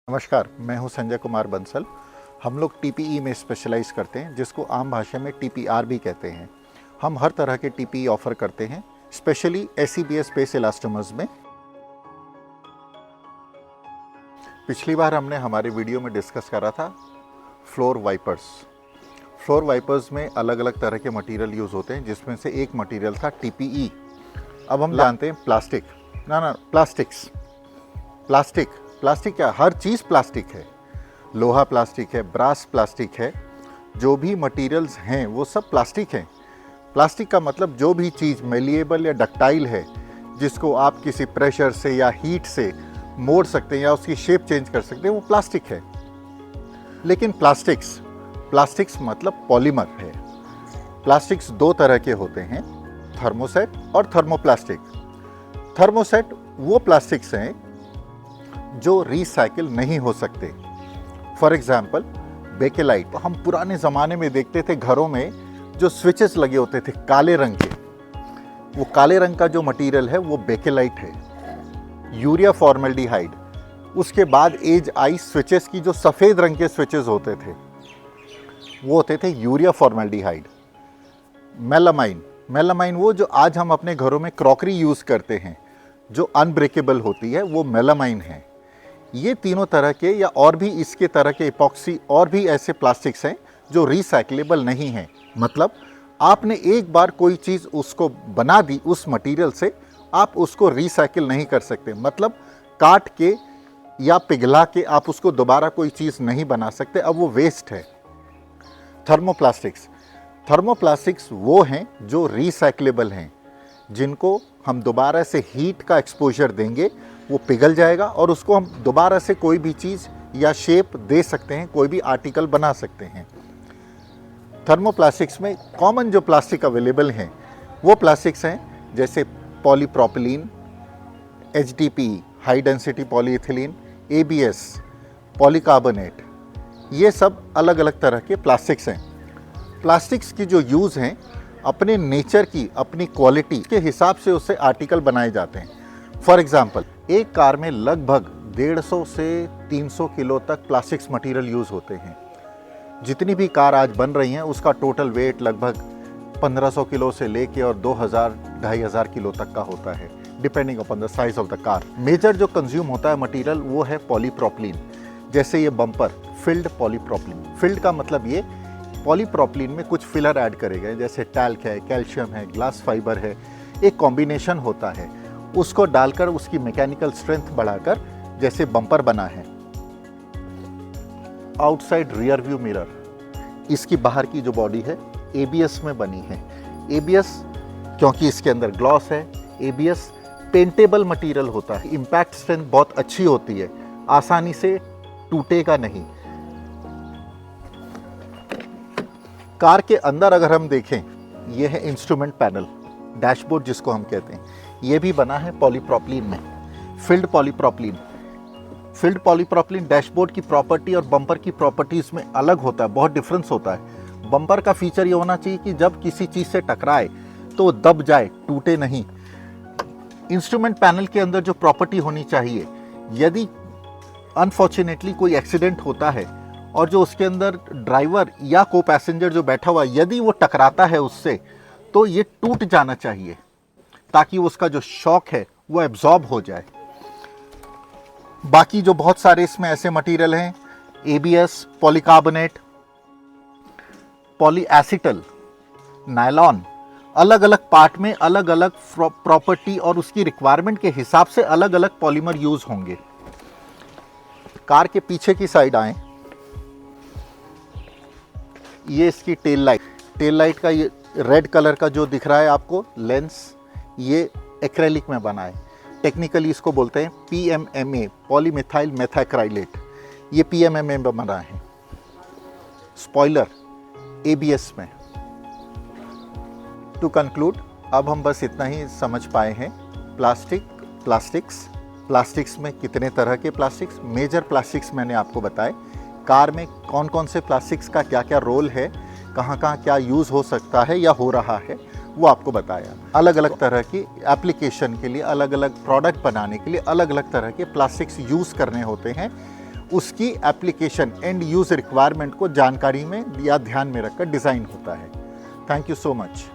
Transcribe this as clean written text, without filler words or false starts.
नमस्कार, मैं हूं संजय कुमार बंसल। हम लोग टीपीई में स्पेशलाइज करते हैं, जिसको आम भाषा में टीपीआर भी कहते हैं। हम हर तरह के टीपीई ऑफर करते हैं, स्पेशली एसईबीएस बेस इलास्टोमर्स में। पिछली बार हमने हमारे वीडियो में डिस्कस करा था फ्लोर वाइपर्स। फ्लोर वाइपर्स में अलग अलग तरह के मटेरियल यूज़ होते हैं, जिसमें से एक मटेरियल था टीपीई। अब हम जानते हैं प्लास्टिक। प्लास्टिक क्या, हर चीज़ प्लास्टिक है। लोहा प्लास्टिक है, ब्रास प्लास्टिक है, जो भी मटेरियल्स हैं वो सब प्लास्टिक हैं। प्लास्टिक का मतलब जो भी चीज़ मेलिएबल या डक्टाइल है, जिसको आप किसी प्रेशर से या हीट से मोड़ सकते हैं या उसकी शेप चेंज कर सकते हैं, वो प्लास्टिक है। लेकिन प्लास्टिक्स मतलब पॉलीमर है। प्लास्टिक्स दो तरह के होते हैं, थर्मोसेट और थर्मोप्लास्टिक। थर्मोसेट वो प्लास्टिक्स हैं जो रिसाइकिल नहीं हो सकते। For example bakelite. हम पुराने ज़माने में देखते थे घरों में जो स्विचेस लगे होते थे काले रंग के, वो काले रंग का जो मटेरियल है वो बेकेलाइट है। Urea formaldehyde. उसके बाद एज आई स्विचेस की, जो सफ़ेद रंग के स्विचेस होते थे वो होते थे यूरिया फॉर्मल्डिहाइड। मेलामाइन वो जो आज हम अपने घरों में क्रॉकरी यूज़ करते हैं, जो अनब्रेकेबल होती है, वो मेलामाइन है। ये तीनों तरह के या और भी इसके तरह के इपॉक्सी और भी ऐसे प्लास्टिक्स हैं जो रिसाइक्लेबल नहीं हैं। मतलब आपने एक बार कोई चीज़ उसको बना दी उस मटेरियल से, आप उसको रिसाइकिल नहीं कर सकते। मतलब काट के या पिघला के आप उसको दोबारा कोई चीज़ नहीं बना सकते, अब वो वेस्ट है। थर्मोप्लास्टिक्स वो हैं जो रिसाइक्लेबल हैं, जिनको हम दोबारा से हीट का एक्सपोजर देंगे, वो पिघल जाएगा और उसको हम दोबारा से कोई भी चीज़ या शेप दे सकते हैं, कोई भी आर्टिकल बना सकते हैं। थर्मोप्लास्टिक्स में कॉमन जो प्लास्टिक अवेलेबल हैं वो प्लास्टिक्स हैं जैसे polypropylene, HDPE high density polyethylene, ABS, polycarbonate. ये सब अलग अलग तरह के प्लास्टिक्स हैं। प्लास्टिक्स की जो यूज़ हैं, अपने नेचर की, अपनी क्वालिटी के हिसाब से उससे आर्टिकल बनाए जाते हैं। फॉर एग्जांपल एक कार में लगभग 150 से 300 किलो तक प्लास्टिक्स मटेरियल यूज़ होते हैं। जितनी भी कार आज बन रही हैं उसका टोटल वेट लगभग 1500 किलो से लेके और 2000-2500 किलो तक का होता है, depending upon the size of the car. Major जो कंज्यूम होता है मटेरियल वो है पॉलीप्रोपिलीन। जैसे ये बम्पर, फिल्ड पॉलीप्रोपिलीन। फिल्ड का मतलब ये पॉलीप्रोपिलीन में कुछ फिलर ऐड करे गए, जैसे टैल्क है, कैल्शियम है, ग्लास फाइबर है, एक कॉम्बिनेशन होता है, उसको डालकर उसकी मैकेनिकल स्ट्रेंथ बढ़ाकर जैसे बम्पर बना है। आउटसाइड रियर व्यू मिरर, इसकी बाहर की जो बॉडी है ABS में बनी है। ABS क्योंकि इसके अंदर ग्लॉस है, ABS पेंटेबल मटेरियल होता है, इम्पैक्ट स्ट्रेंथ बहुत अच्छी होती है, आसानी से टूटेगा नहीं। कार के अंदर अगर हम देखें, यह है इंस्ट्रूमेंट पैनल, डैशबोर्ड जिसको हम कहते हैं, ये भी बना है पॉलीप्रोपिलीन में, फिल्ड पॉलीप्रोपिलीन। डैशबोर्ड की प्रॉपर्टी और बम्पर की प्रॉपर्टीज़ में अलग होता है, बहुत डिफरेंस होता है। बम्पर का फीचर ये होना चाहिए कि जब किसी चीज़ से टकराए तो वो दब जाए, टूटे नहीं। इंस्ट्रूमेंट पैनल के अंदर जो प्रॉपर्टी होनी चाहिए, यदि अनफॉर्चुनेटली कोई एक्सीडेंट होता है और जो उसके अंदर ड्राइवर या को पैसेंजर जो बैठा हुआ, यदि वो टकराता है उससे, तो ये टूट जाना चाहिए ताकि उसका जो शॉक है वो एब्जॉर्ब हो जाए। बाकी जो बहुत सारे इसमें ऐसे मटेरियल हैं, ABS, पॉलीकार्बोनेट, पॉलीएसीटल, नायलॉन, अलग अलग पार्ट में अलग अलग प्रॉपर्टी और उसकी रिक्वायरमेंट के हिसाब से अलग अलग पॉलीमर यूज होंगे। कार के पीछे की साइड आए, ये इसकी टेल लाइट का ये रेड कलर का जो दिख रहा है आपको लेंस, ये एक्रेलिक में बना है। टेक्निकली इसको बोलते हैं PMMA, पॉलीमिथाइल मेथाक्राइलेट। ये PMMA में बना है। स्पॉइलर ABS में। टू कंक्लूड, अब हम बस इतना ही समझ पाए हैं। प्लास्टिक्स में कितने तरह के प्लास्टिक्स, मेजर प्लास्टिक्स मैंने आपको बताए। कार में कौन कौन से प्लास्टिक्स का क्या क्या रोल है, कहाँ कहाँ क्या यूज़ हो सकता है या हो रहा है, वो आपको बताया। अलग अलग तरह की एप्लीकेशन के लिए, अलग अलग प्रोडक्ट बनाने के लिए अलग अलग तरह के प्लास्टिक्स यूज़ करने होते हैं। उसकी एप्लीकेशन एंड यूज़ रिक्वायरमेंट को जानकारी में या ध्यान में रखकर डिज़ाइन होता है। Thank you so much.